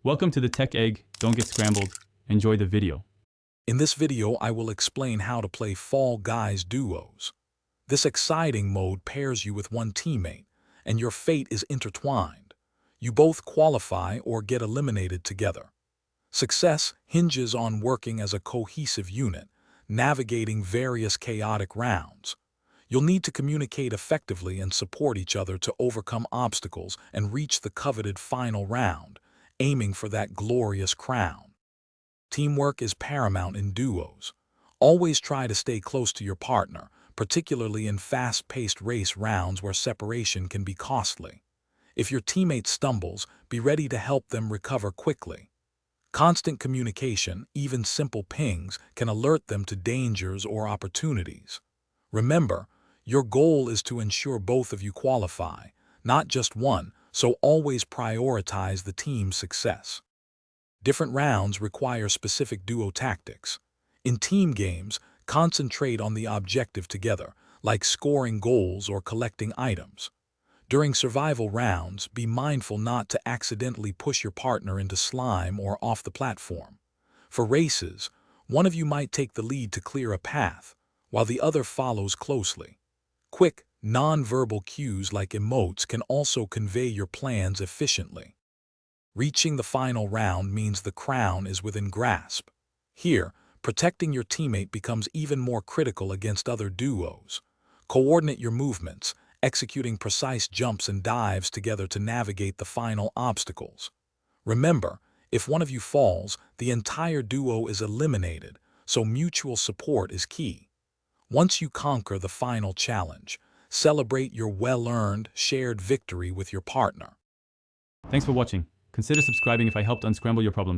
Welcome to the Tech Egg. Don't get scrambled. Enjoy the video. In this video, I will explain how to play Fall Guys duos. This exciting mode pairs you with one teammate, and your fate is intertwined. You both qualify or get eliminated together. Success hinges on working as a cohesive unit, navigating various chaotic rounds. You'll need to communicate effectively and support each other to overcome obstacles and reach the coveted final round, aiming for that glorious crown. Teamwork is paramount in duos. Always try to stay close to your partner, particularly in fast-paced race rounds where separation can be costly. If your teammate stumbles, be ready to help them recover quickly. Constant communication, even simple pings, can alert them to dangers or opportunities. Remember, your goal is to ensure both of you qualify, not just one, so always prioritize the team's success. Different rounds require specific duo tactics. In team games, concentrate on the objective together, like scoring goals or collecting items. During survival rounds, be mindful not to accidentally push your partner into slime or off the platform. For races, one of you might take the lead to clear a path, while the other follows closely. Quick, non-verbal cues like emotes can also convey your plans efficiently. Reaching the final round means the crown is within grasp. Here, protecting your teammate becomes even more critical against other duos. Coordinate your movements, executing precise jumps and dives together to navigate the final obstacles. Remember, if one of you falls, the entire duo is eliminated, so mutual support is key. Once you conquer the final challenge, celebrate your well-earned, shared victory with your partner. Thanks for watching. Consider subscribing if I helped unscramble your problems.